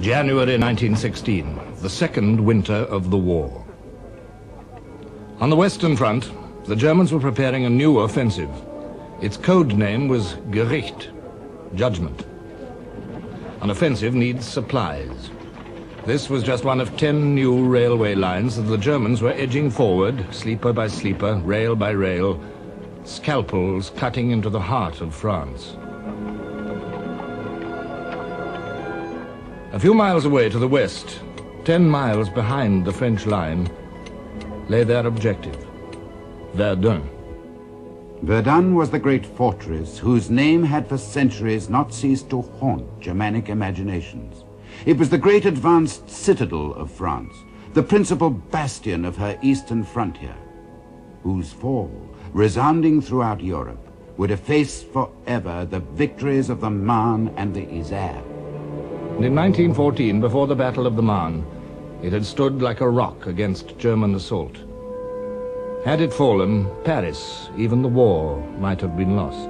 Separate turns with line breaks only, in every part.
January 1916, the second winter of the war. On the Western Front, the Germans were preparing a new offensive. Its code name was Gericht, judgment. An offensive needs supplies. This was just one of 10 new railway lines that the Germans were edging forward, sleeper by sleeper, rail by rail, scalpels cutting into the heart of France. A few miles away to the west, 10 miles behind the French line, lay their objective, Verdun.
Verdun was the great fortress whose name had for centuries not ceased to haunt Germanic imaginations. It was the great advanced citadel of France, the principal bastion of her eastern frontier, whose fall, resounding throughout Europe, would efface forever the victories of the Marne and the Isère.
And in 1914, before the Battle of the Marne, it had stood like a rock against German assault. Had it fallen, Paris, even the war, might have been lost.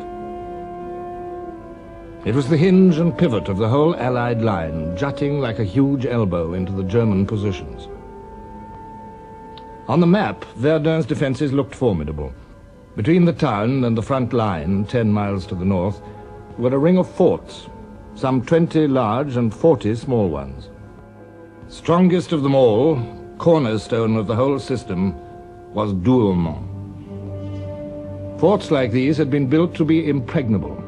It was the hinge and pivot of the whole Allied line, jutting like a huge elbow into the German positions. On the map, Verdun's defenses looked formidable. Between the town and the front line, 10 miles to the north, were a ring of forts, some 20 large and 40 small ones. Strongest of them all, cornerstone of the whole system, was Douaumont. Forts like these had been built to be impregnable.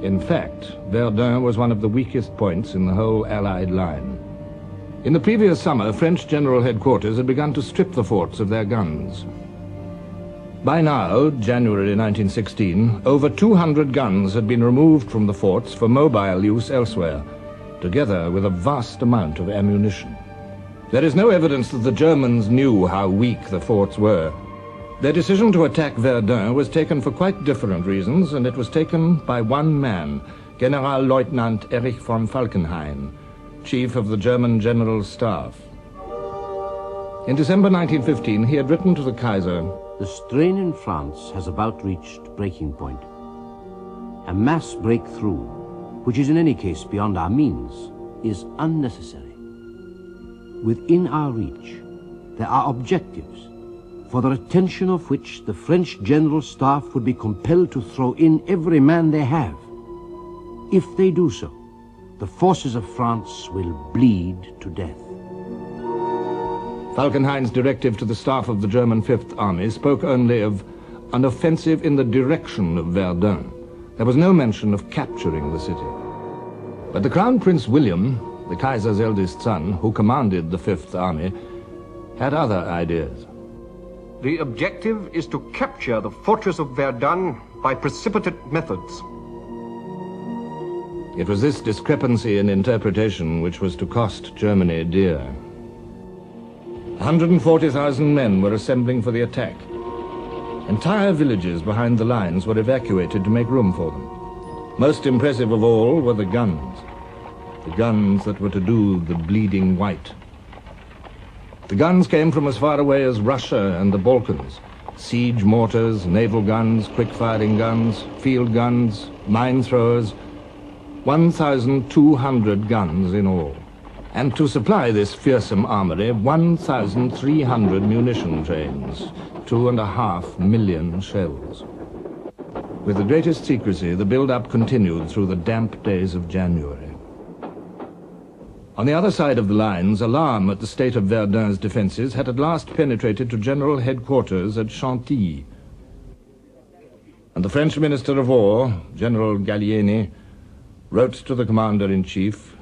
In fact, Verdun was one of the weakest points in the whole Allied line. In the previous summer, French General Headquarters had begun to strip the forts of their guns. By now, January 1916, over 200 guns had been removed from the forts for mobile use elsewhere, together with a vast amount of ammunition. There is no evidence that the Germans knew how weak the forts were. Their decision to attack Verdun was taken for quite different reasons, and it was taken by one man, Generalleutnant Erich von Falkenhayn, chief of the German General Staff. In December 1915, he had written to the Kaiser,
"The strain in France has about reached breaking point. A mass breakthrough, which is in any case beyond our means, is unnecessary. Within our reach, there are objectives for the attention of which the French General Staff would be compelled to throw in every man they have. If they do so, the forces of France will bleed to death."
Falkenhayn's directive to the staff of the German Fifth Army spoke only of an offensive in the direction of Verdun. There was no mention of capturing the city. But the Crown Prince William, the Kaiser's eldest son, who commanded the Fifth Army, had other ideas.
The objective is to capture the fortress of Verdun by precipitate methods.
It was this discrepancy in interpretation which was to cost Germany dear. 140,000 men were assembling for the attack. Entire villages behind the lines were evacuated to make room for them. Most impressive of all were the guns that were to do the bleeding white. The guns came from as far away as Russia and the Balkans. Siege mortars, naval guns, quick-firing guns, field guns, mine throwers, 1,200 guns in all. And to supply this fearsome armory, 1,300 munition trains, 2.5 million shells. With the greatest secrecy, the build-up continued through the damp days of January. On the other side of the lines, alarm at the state of Verdun's defenses had at last penetrated to General Headquarters at Chantilly. And the French Minister of War, General Gallieni, wrote to the Commander-in-Chief,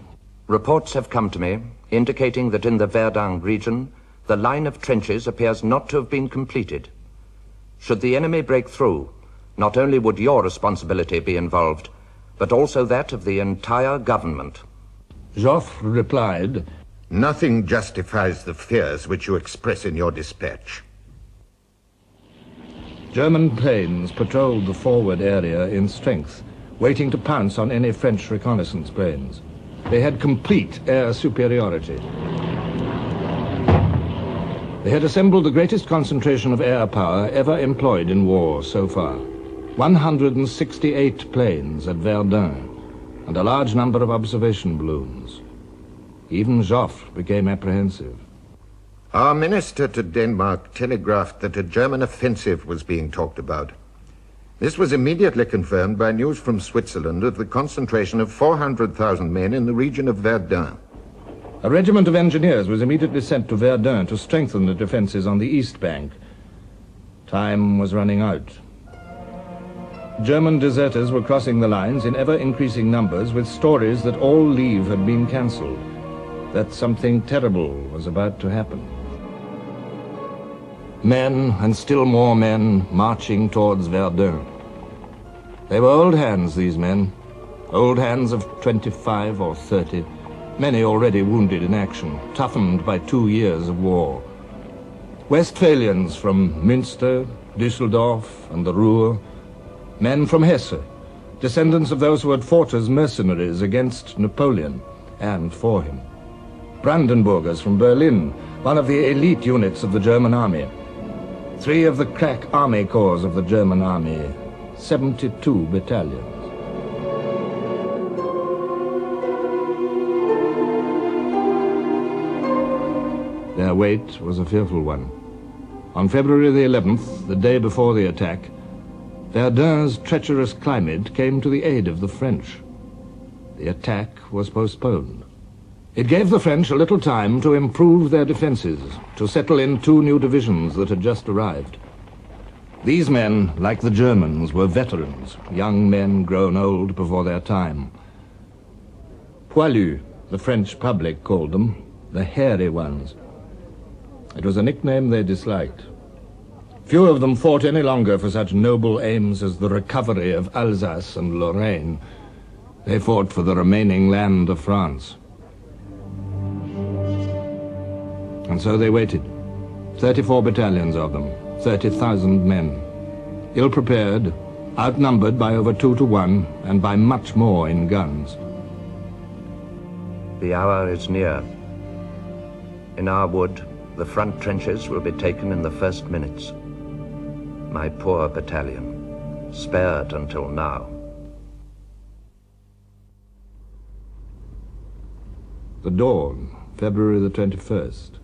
"Reports have come to me indicating that in the Verdun region, the line of trenches appears not to have been completed. Should the enemy break through, not only would your responsibility be involved, but also that of the entire government."
Joffre replied,
"Nothing justifies the fears which you express in your dispatch."
German planes patrolled the forward area in strength, waiting to pounce on any French reconnaissance planes. They had complete air superiority. They had assembled the greatest concentration of air power ever employed in war so far. 168 planes at Verdun, and a large number of observation balloons. Even Joffre became apprehensive.
Our minister to Denmark telegraphed that a German offensive was being talked about. This was immediately confirmed by news from Switzerland of the concentration of 400,000 men in the region of Verdun.
A regiment of engineers was immediately sent to Verdun to strengthen the defenses on the east bank. Time was running out. German deserters were crossing the lines in ever-increasing numbers with stories that all leave had been cancelled, that something terrible was about to happen. Men, and still more men, marching towards Verdun. They were old hands, these men. Old hands of 25 or 30, many already wounded in action, toughened by 2 years of war. Westphalians from Münster, Düsseldorf, and the Ruhr. Men from Hesse, descendants of those who had fought as mercenaries against Napoleon and for him. Brandenburgers from Berlin, one of the elite units of the German army. 3 of the crack army corps of the German army, 72 battalions. Their wait was a fearful one. On February the 11th, the day before the attack, Verdun's treacherous climate came to the aid of the French. The attack was postponed. It gave the French a little time to improve their defenses, to settle in 2 new divisions that had just arrived. These men, like the Germans, were veterans, young men grown old before their time. Poilus, the French public called them, the hairy ones. It was a nickname they disliked. Few of them fought any longer for such noble aims as the recovery of Alsace and Lorraine. They fought for the remaining land of France. And so they waited. 34 battalions of them, 30,000 men. Ill-prepared, outnumbered by over 2 to 1, and by much more in guns.
The hour is near. In our wood, the front trenches will be taken in the first minutes. My poor battalion, spared until now.
The dawn, February the 21st.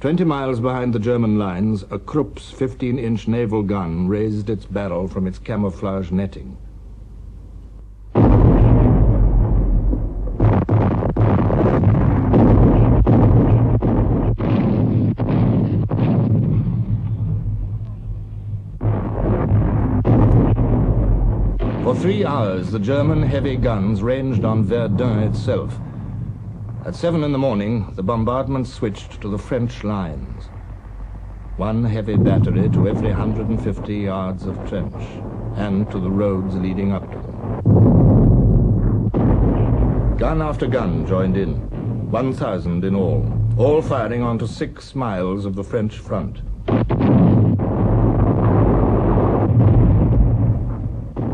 20 miles behind the German lines, a Krupp's 15-inch naval gun raised its barrel from its camouflage netting. For 3 hours, the German heavy guns ranged on Verdun itself. At 7 in the morning, the bombardment switched to the French lines. 1 heavy battery to every 150 yards of trench, and to the roads leading up to them. Gun after gun joined in, 1,000 in all firing onto 6 miles of the French front.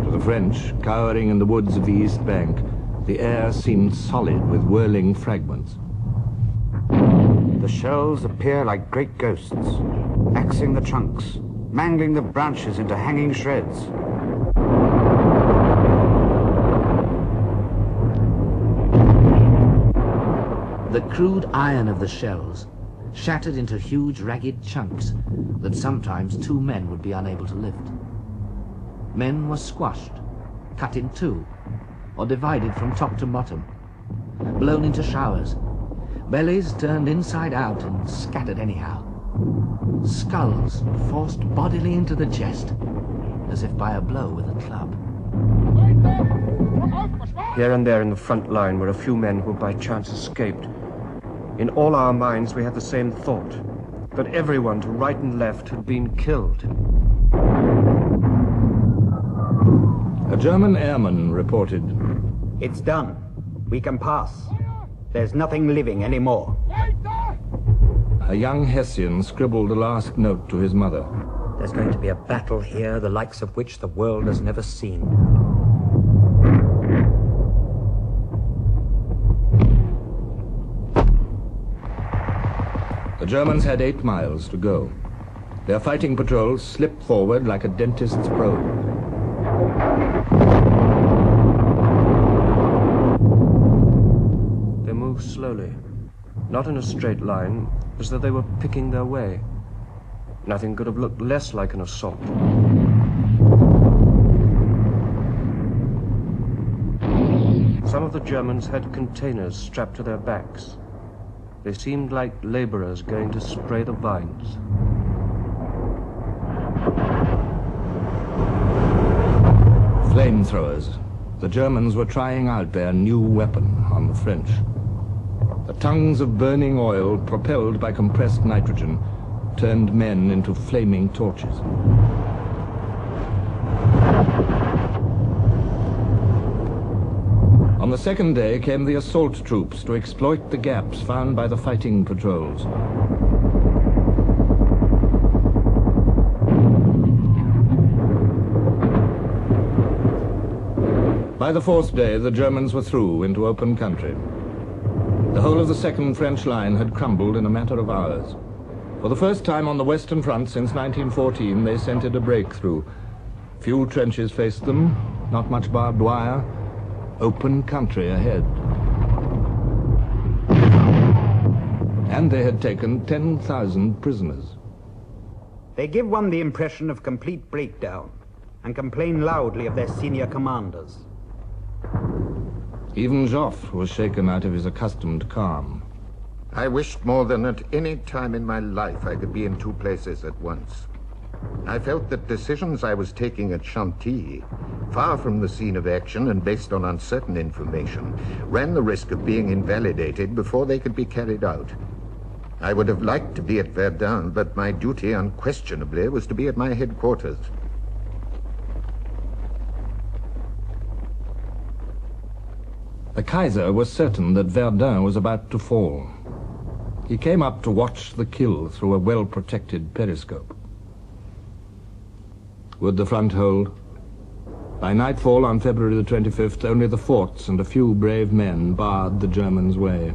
To the French, cowering in the woods of the East Bank, the air seemed solid with whirling fragments.
The shells appear like great ghosts, axing the trunks, mangling the branches into hanging shreds.
The crude iron of the shells shattered into huge ragged chunks that sometimes 2 men would be unable to lift. Men were squashed, cut in 2, or divided from top to bottom, blown into showers, bellies turned inside out and scattered anyhow, skulls forced bodily into the chest, as if by a blow with a club.
Here and there in the front line were a few men who by chance escaped. In all our minds we had the same thought, that everyone to right and left had been killed.
A German airman reported,
"It's done. We can pass. There's nothing living anymore."
A young Hessian scribbled a last note to his mother.
"There's going to be a battle here, the likes of which the world has never seen."
The Germans had 8 miles to go. Their fighting patrols slipped forward like a dentist's probe.
not in a straight line, as though they were picking their way. Nothing could have looked less like an assault. Some of the Germans had containers strapped to their backs. They seemed like laborers going to spray the vines.
Flamethrowers. The Germans were trying out their new weapon on the French. The tongues of burning oil, propelled by compressed nitrogen, turned men into flaming torches. On the second day came the assault troops to exploit the gaps found by the fighting patrols. By the fourth day, the Germans were through into open country. The whole of the second French line had crumbled in a matter of hours. For the first time on the Western Front since 1914, they scented a breakthrough. Few trenches faced them, not much barbed wire, open country ahead. And they had taken 10,000 prisoners.
They give one the impression of complete breakdown and complain loudly of their senior commanders.
Even Joffre was shaken out of his accustomed calm.
I wished more than at any time in my life I could be in two places at once. I felt that decisions I was taking at Chantilly, far from the scene of action and based on uncertain information, ran the risk of being invalidated before they could be carried out. I would have liked to be at Verdun, but my duty unquestionably was to be at my headquarters.
The Kaiser was certain that Verdun was about to fall. He came up to watch the kill through a well-protected periscope. Would the front hold? By nightfall on February the 25th, only the forts and a few brave men barred the Germans' way.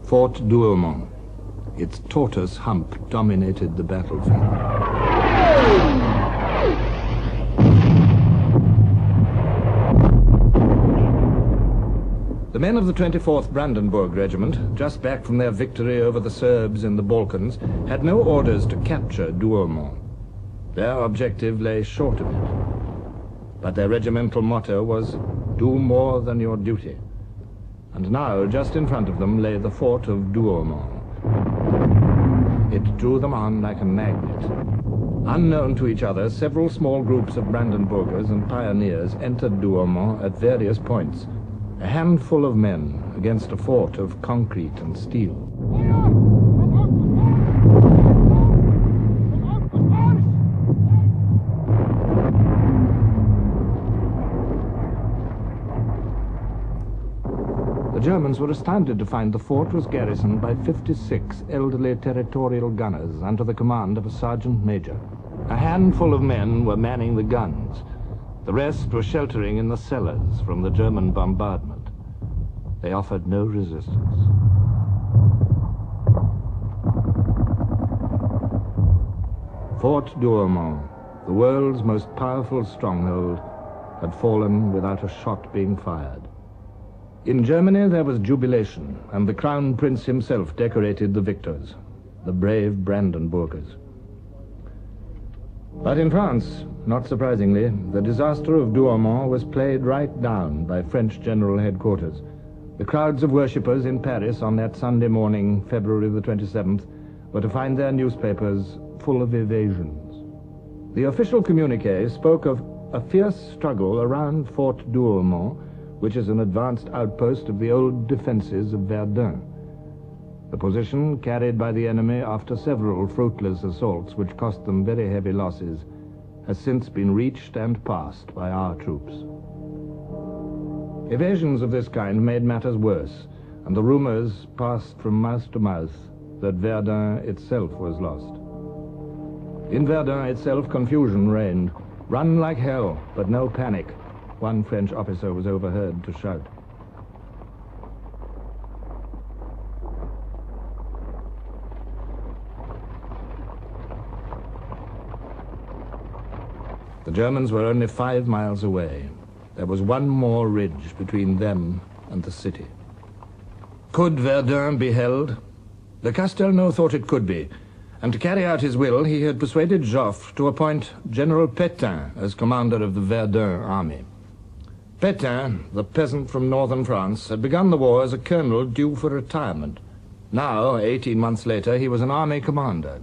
Fort Douaumont, its tortoise hump, dominated the battlefield. The men of the 24th Brandenburg Regiment, just back from their victory over the Serbs in the Balkans, had no orders to capture Douaumont. Their objective lay short of it. But their regimental motto was, "Do more than your duty." And now, just in front of them, lay the fort of Douaumont. It drew them on like a magnet. Unknown to each other, several small groups of Brandenburgers and pioneers entered Douaumont at various points. A handful of men against a fort of concrete and steel. The Germans were astounded to find the fort was garrisoned by 56 elderly territorial gunners under the command of a sergeant major. A handful of men were manning the guns. The rest were sheltering in the cellars from the German bombardment. They offered no resistance. Fort Douaumont, the world's most powerful stronghold, had fallen without a shot being fired. In Germany there was jubilation, and the Crown Prince himself decorated the victors, the brave Brandenburgers. But in France, not surprisingly, the disaster of Douaumont was played right down by French General Headquarters. The crowds of worshippers in Paris on that Sunday morning, February the 27th, were to find their newspapers full of evasions. The official communiqué spoke of a fierce struggle around Fort Douaumont, which is an advanced outpost of the old defenses of Verdun. The position, carried by the enemy after several fruitless assaults which cost them very heavy losses, has since been reached and passed by our troops. Evasions of this kind made matters worse, and the rumors passed from mouth to mouth that Verdun itself was lost. In Verdun itself, confusion reigned. "Run like hell, but no panic," one French officer was overheard to shout. The Germans were only 5 miles away. There was one more ridge between them and the city. Could Verdun be held? The Castelnau thought it could be, and to carry out his will, he had persuaded Joffre to appoint General Pétain as commander of the Verdun army. Pétain, the peasant from northern France, had begun the war as a colonel due for retirement. Now, 18 months later, he was an army commander.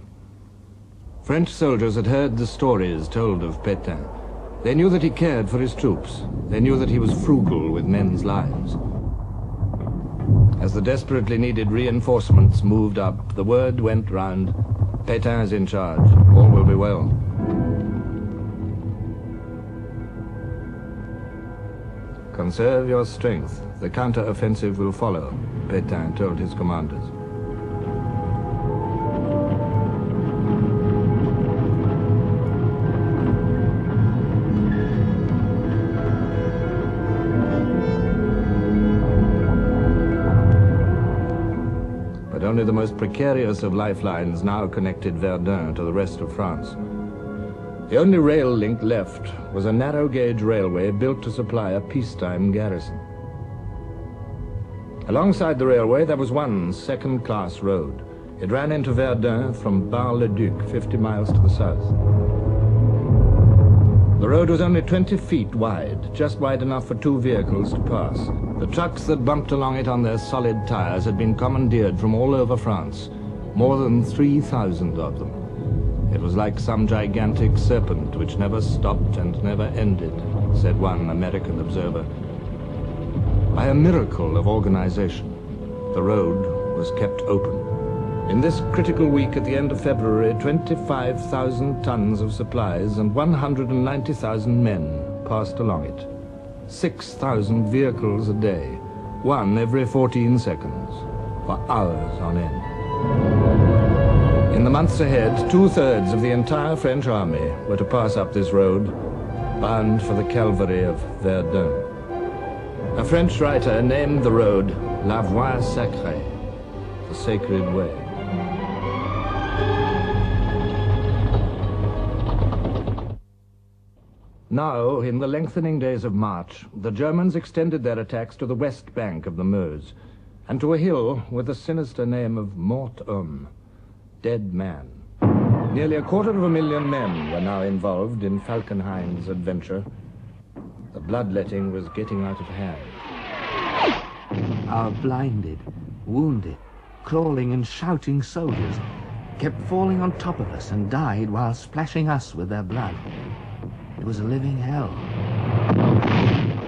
French soldiers had heard the stories told of Pétain. They knew that he cared for his troops. They knew that he was frugal with men's lives. As the desperately needed reinforcements moved up, the word went round, Pétain is in charge. All will be well. Conserve your strength. The counter-offensive will follow, Pétain told his commanders. But only the most precarious of lifelines now connected Verdun to the rest of France. The only rail link left was a narrow-gauge railway built to supply a peacetime garrison. Alongside the railway, there was one second-class road. It ran into Verdun from Bar-le-Duc, 50 miles to the south. The road was only 20 feet wide, just wide enough for 2 vehicles to pass. The trucks that bumped along it on their solid tires had been commandeered from all over France, more than 3,000 of them. It was like some gigantic serpent which never stopped and never ended, said one American observer. By a miracle of organization, the road was kept open. In this critical week at the end of February, 25,000 tons of supplies and 190,000 men passed along it. 6,000 vehicles a day, one every 14 seconds, for hours on end. In the months ahead, 2/3 of the entire French army were to pass up this road, bound for the Calvary of Verdun. A French writer named the road La Voie Sacrée, the sacred way. Now, in the lengthening days of March, the Germans extended their attacks to the west bank of the Meuse, and to a hill with the sinister name of Mort-Homme, dead man. Nearly 250,000 men were now involved in Falkenhayn's adventure. The bloodletting was getting out of hand.
Our blinded, wounded, crawling and shouting soldiers kept falling on top of us and died while splashing us with their blood. It was a living hell.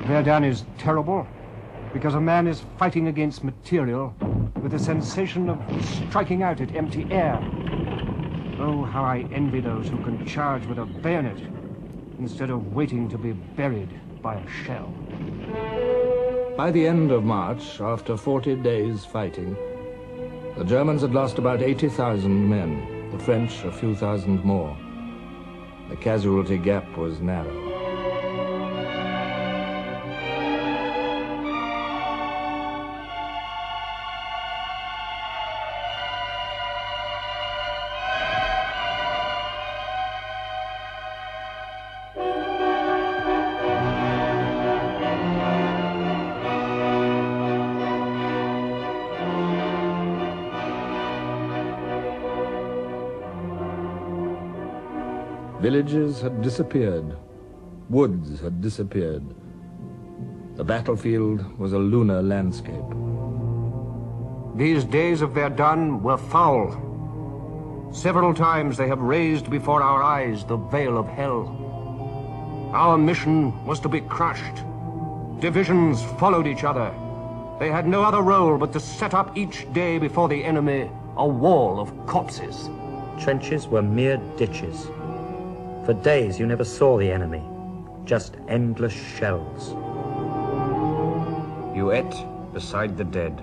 Verdun is terrible because a man is fighting against material with the sensation of striking out at empty air. Oh, how I envy those who can charge with a bayonet instead of waiting to be buried by a shell.
By the end of March, after 40 days fighting, the Germans had lost about 80,000 men, the French a few thousand more. The casualty gap was narrow. Villages had disappeared. Woods had disappeared. The battlefield was a lunar landscape.
These days of Verdun were foul. Several times they have raised before our eyes the veil of hell. Our mission was to be crushed. Divisions followed each other. They had no other role but to set up each day before the enemy a wall of corpses.
Trenches were mere ditches. For days you never saw the enemy, just endless shells.
You ate beside the dead.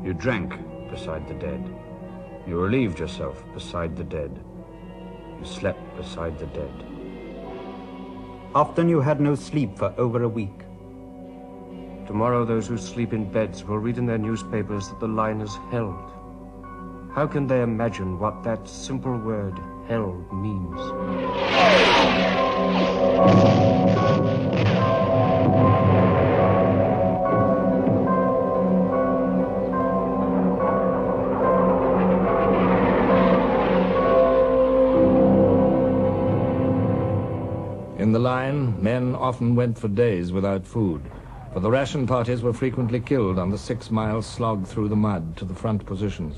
You drank beside the dead. You relieved yourself beside the dead. You slept beside the dead.
Often you had no sleep for over a week.
Tomorrow those who sleep in beds will read in their newspapers that the line is held. How can they imagine what that simple word, hell, means?
often went for days without food, for the ration parties were frequently killed on the 6-mile slog through the mud to the front positions.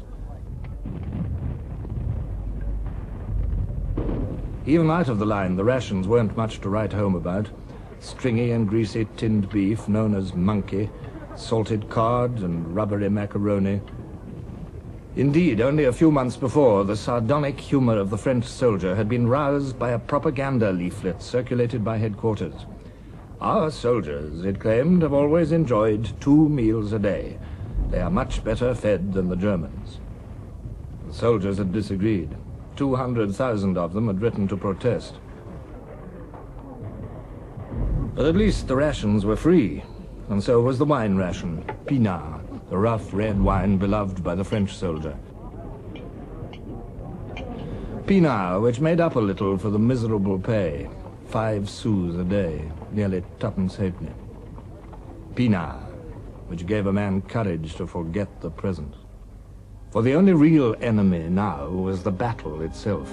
Even out of the line, the rations weren't much to write home about. Stringy and greasy tinned beef, known as monkey, salted cod and rubbery macaroni. Indeed, only a few months before, the sardonic humor of the French soldier had been roused by a propaganda leaflet circulated by headquarters. Our soldiers, it claimed, have always enjoyed 2 meals a day. They are much better fed than the Germans. The soldiers had disagreed. 200,000 of them had written to protest. But at least the rations were free, and so was the wine ration, pinard, the rough red wine beloved by the French soldier. Pinard, which made up a little for the miserable pay, 5 sous a day, nearly 2.5 halfpenny. Pinard, which gave a man courage to forget the present. For the only real enemy now was the battle itself.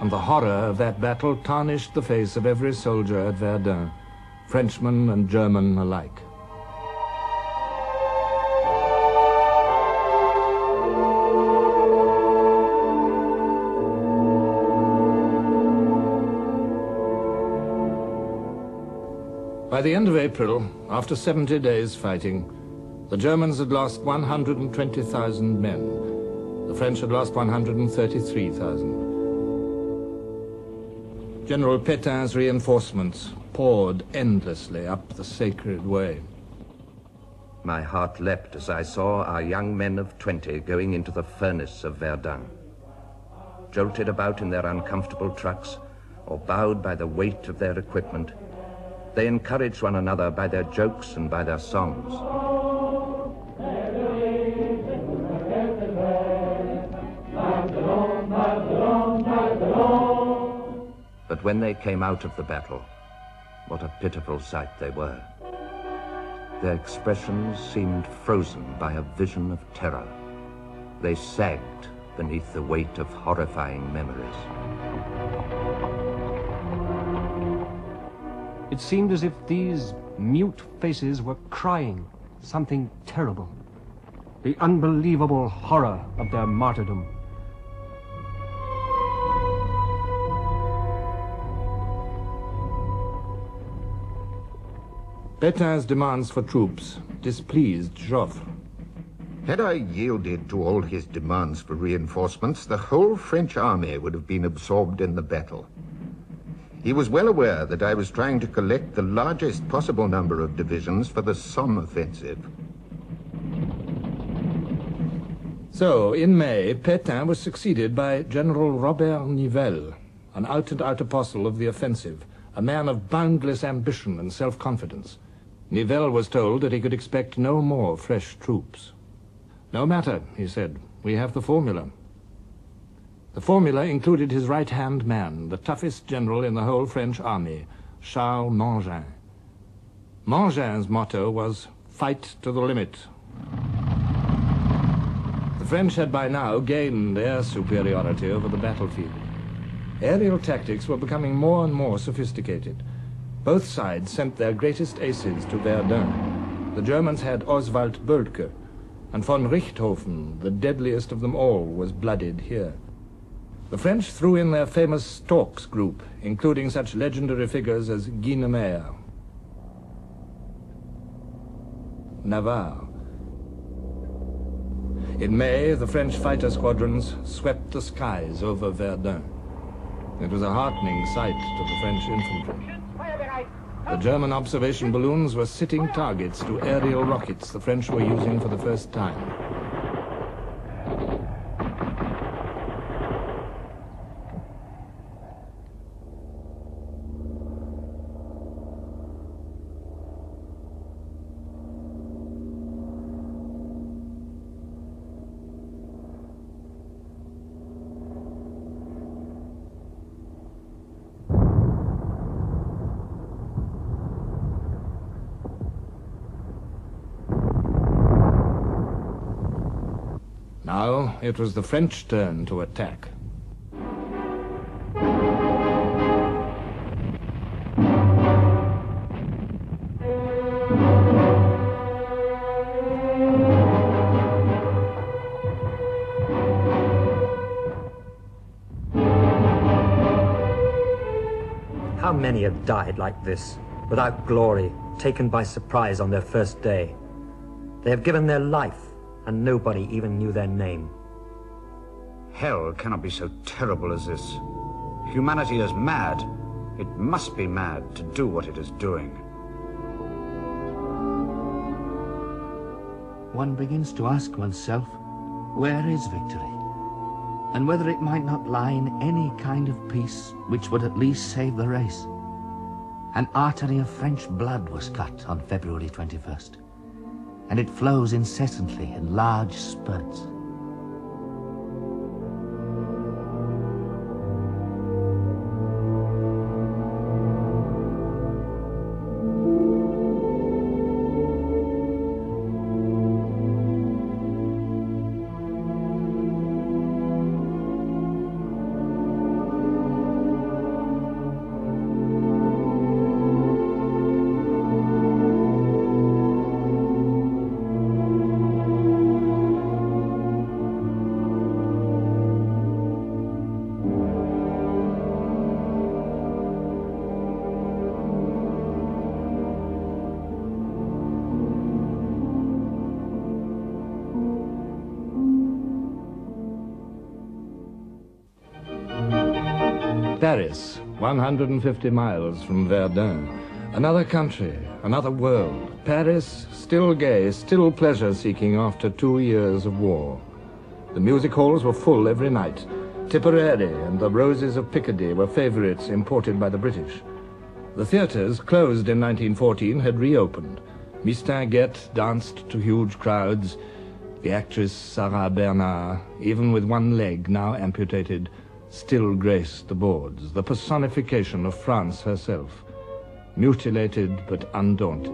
The horror of that battle tarnished the face of every soldier at Verdun, Frenchman and German alike. By the end of April, after 70 days fighting, the Germans had lost 120,000 men. The French had lost 133,000. General Pétain's reinforcements poured endlessly up the sacred way.
My heart leapt as I saw our young men of 20 going into the furnace of Verdun. Jolted about in their uncomfortable trucks, or bowed by the weight of their equipment, they encouraged one another by their jokes and by their songs. But when they came out of the battle, what a pitiful sight they were. Their expressions seemed frozen by a vision of terror. They sagged beneath the weight of horrifying memories.
It seemed as if these mute faces were crying something terrible. The unbelievable horror of their martyrdom.
Pétain's demands for troops displeased Joffre.
Had I yielded to all his demands for reinforcements, the whole French army would have been absorbed in the battle. He was well aware that I was trying to collect the largest possible number of divisions for the Somme offensive.
So, in May, Pétain was succeeded by General Robert Nivelle, an out-and-out apostle of the offensive, a man of boundless ambition and self-confidence. Nivelle was told that he could expect no more fresh troops. No matter, he said, we have the formula. The formula included his right-hand man, the toughest general in the whole French army, Charles Mangin. Mangin's motto was, fight to the limit. The French had by now gained air superiority over the battlefield. Aerial tactics were becoming more and more sophisticated. Both sides sent their greatest aces to Verdun. The Germans had Oswald Bölke, and von Richthofen, the deadliest of them all, was blooded here. The French threw in their famous Storks group, including such legendary figures as Guynemer, Navarre. In May, the French fighter squadrons swept the skies over Verdun. It was a heartening sight to the French infantry. The German observation balloons were sitting targets to aerial rockets the French were using for the first time. Now it was the French turn to attack.
How many have died like this, without glory, taken by surprise on their first day? They have given their life, and nobody even knew their name.
Hell cannot be so terrible as this. Humanity is mad. It must be mad to do what it is doing.
One begins to ask oneself, where is victory? And whether it might not lie in any kind of peace which would at least save the race. An artery of French blood was cut on February 21st, and it flows incessantly in large spurts.
Paris, 150 miles from Verdun. Another country, another world. Paris, still gay, still pleasure-seeking after 2 years of war. The music halls were full every night. Tipperary and the Roses of Picardy were favorites imported by the British. The theaters, closed in 1914, had reopened. Mistinguett danced to huge crowds. The actress Sarah Bernard, even with one leg now amputated, still graced the boards, the personification of France herself, mutilated but undaunted.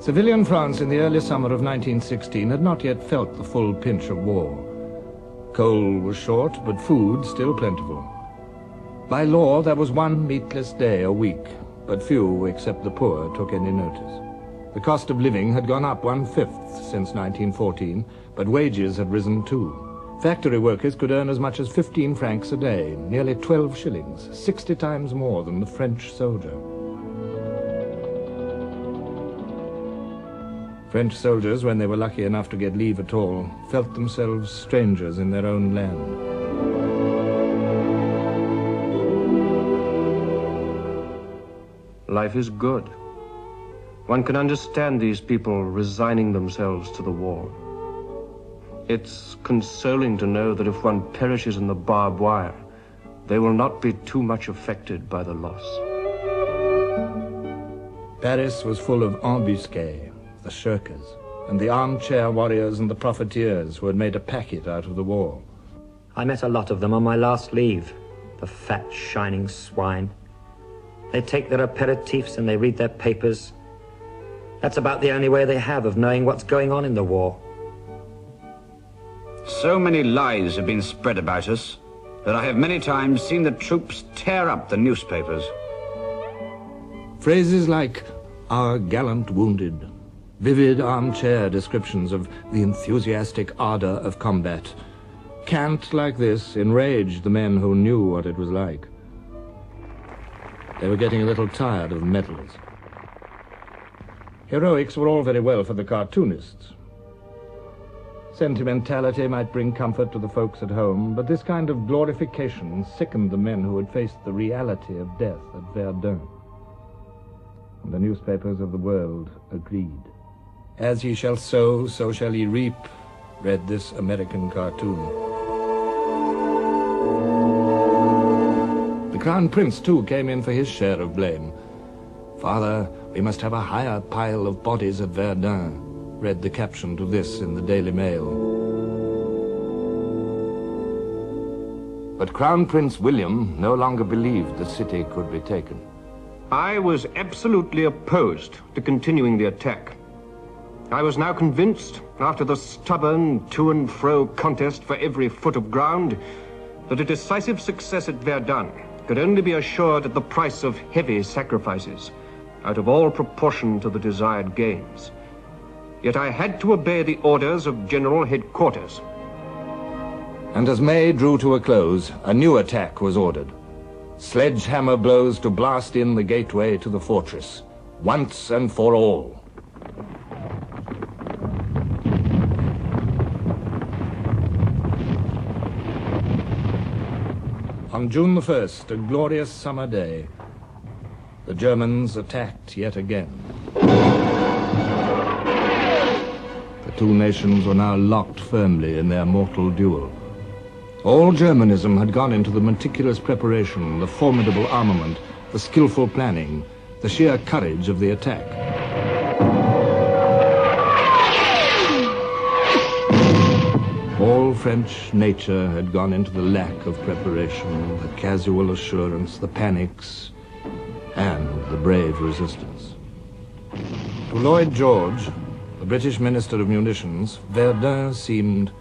Civilian France in the early summer of 1916 had not yet felt the full pinch of war. Coal was short, but food still plentiful. By law, there was one meatless day a week, but few, except the poor, took any notice. The cost of living had gone up 1/5 since 1914, but wages had risen too. Factory workers could earn as much as 15 francs a day, nearly 12 shillings, 60 times more than the French soldier. French soldiers, when they were lucky enough to get leave at all, felt themselves strangers in their own land.
Life is good. One can understand these people resigning themselves to the war. It's consoling to know that if one perishes in the barbed wire, they will not be too much affected by the loss.
Paris was full of embusqués, the shirkers, and the armchair warriors and the profiteers who had made a packet out of the war.
I met a lot of them on my last leave, the fat, shining swine. They take their aperitifs and they read their papers. That's about the only way they have of knowing what's going on in the war.
So many lies have been spread about us that I have many times seen the troops tear up the newspapers.
Phrases like, "our gallant wounded," vivid armchair descriptions of the enthusiastic ardor of combat. Cant like this enraged the men who knew what it was like. They were getting a little tired of medals. Heroics were all very well for the cartoonists. Sentimentality might bring comfort to the folks at home, but this kind of glorification sickened the men who had faced the reality of death at Verdun. And the newspapers of the world agreed. "As ye shall sow, so shall ye reap," read this American cartoon. The Crown Prince, too, came in for his share of blame. "Father, we must have a higher pile of bodies at Verdun," read the caption to this in the Daily Mail. But Crown Prince William no longer believed the city could be taken.
I was absolutely opposed to continuing the attack. I was now convinced, after the stubborn to-and-fro contest for every foot of ground, that a decisive success at Verdun could only be assured at the price of heavy sacrifices, out of all proportion to the desired gains. Yet I had to obey the orders of General Headquarters.
And as May drew to a close, a new attack was ordered. Sledgehammer blows to blast in the gateway to the fortress, once and for all. On June the 1st, a glorious summer day, the Germans attacked yet again. The two nations were now locked firmly in their mortal duel. All Germanism had gone into the meticulous preparation, the formidable armament, the skillful planning, the sheer courage of the attack. All French nature had gone into the lack of preparation, the casual assurance, the panics, and the brave resistance. To Lloyd George, the British Minister of Munitions, Verdun seemed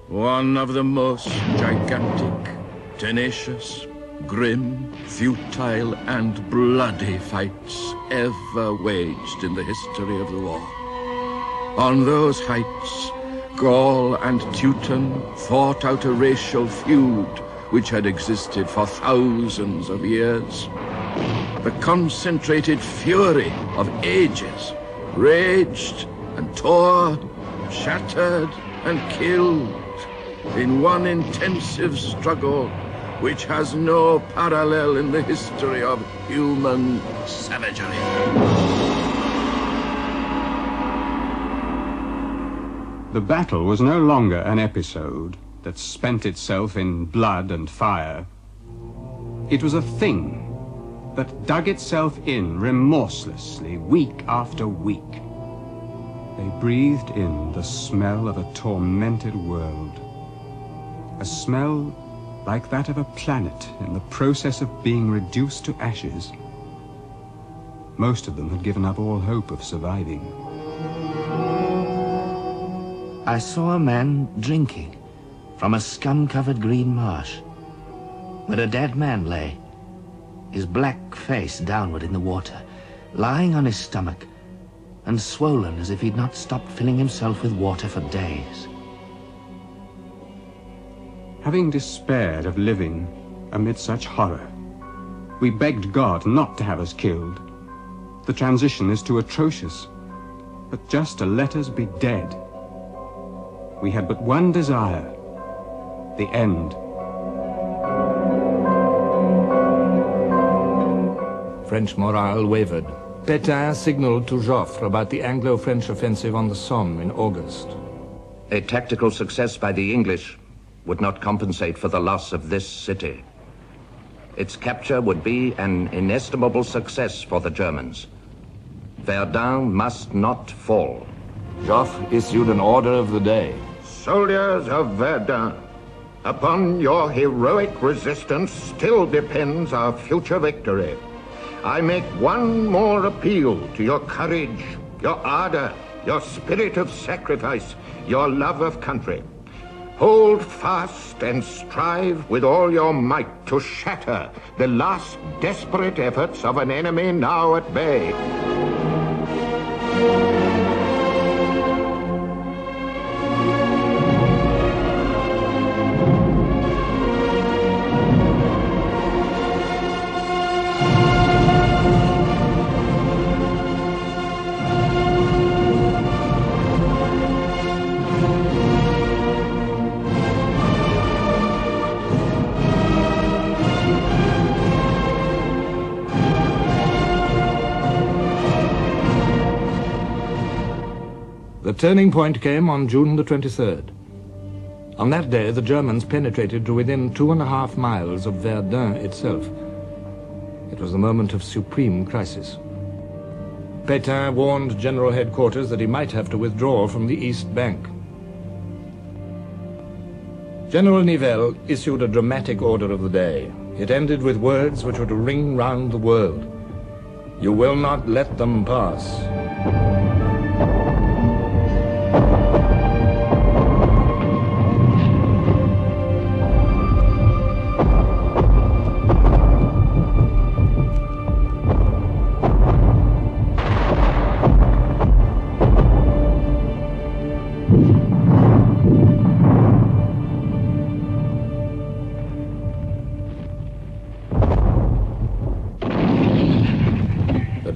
one of the most gigantic, tenacious, grim, futile, and bloody fights ever waged in the history of the war. On those heights, Gaul and Teuton fought out a racial feud which had existed for thousands of years. The concentrated fury of ages raged and tore, shattered and killed in one intensive struggle which has no parallel in the history of human savagery.
The battle was no longer an episode that spent itself in blood and fire. It was a thing that dug itself in remorselessly week after week. They breathed in the smell of a tormented world. A smell like that of a planet in the process of being reduced to ashes. Most of them had given up all hope of surviving.
I saw a man drinking from a scum-covered green marsh, where a dead man lay, his black face downward in the water, lying on his stomach, and swollen as if he'd not stopped filling himself with water for days.
Having despaired of living amid such horror, we begged God not to have us killed. The transition is too atrocious, but just to let us be dead. We had but one desire, the end.
French morale wavered. Pétain signaled to Joffre about the Anglo-French offensive on the Somme in August.
A tactical success by the English would not compensate for the loss of this city. Its capture would be an inestimable success for the Germans. Verdun must not fall.
Joffre issued an order of the day.
Soldiers of Verdun, upon your heroic resistance still depends our future victory. I make one more appeal to your courage, your ardor, your spirit of sacrifice, your love of country. Hold fast and strive with all your might to shatter the last desperate efforts of an enemy now at bay.
The turning point came on June the 23rd. On that day, the Germans penetrated to within 2.5 miles of Verdun itself. It was the moment of supreme crisis. Pétain warned General Headquarters that he might have to withdraw from the east bank. General Nivelle issued a dramatic order of the day. It ended with words which were to ring round the world. "You will not let them pass."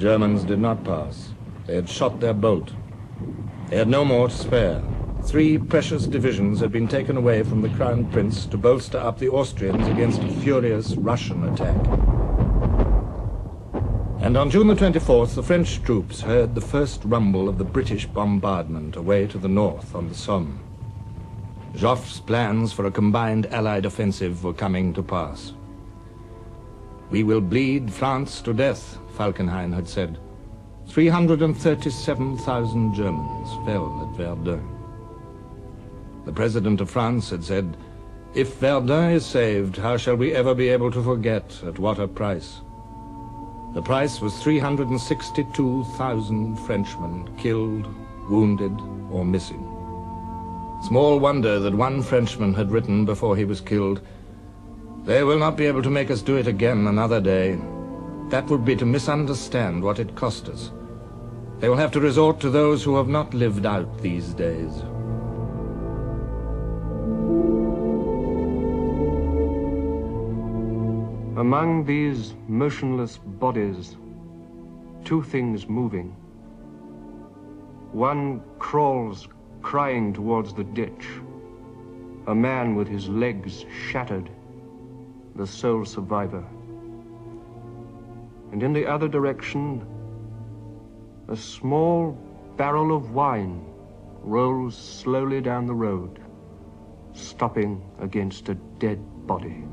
Germans did not pass. They had shot their bolt. They had no more to spare. 3 precious divisions had been taken away from the Crown Prince to bolster up the Austrians against a furious Russian attack. And on June the 24th, the French troops heard the first rumble of the British bombardment away to the north on the Somme. Joffre's plans for a combined Allied offensive were coming to pass. "We will bleed France to death," Falkenhayn had said. 337,000 Germans fell at Verdun. The President of France had said, "If Verdun is saved, how shall we ever be able to forget at what a price?" The price was 362,000 Frenchmen killed, wounded, or missing. Small wonder that one Frenchman had written before he was killed, "They will not be able to make us do it again another day. That would be to misunderstand what it cost us. They will have to resort to those who have not lived out these days."
Among these motionless bodies, 2 things moving. One crawls crying towards the ditch, a man with his legs shattered, the sole survivor. And in the other direction, a small barrel of wine rolls slowly down the road, stopping against a dead body.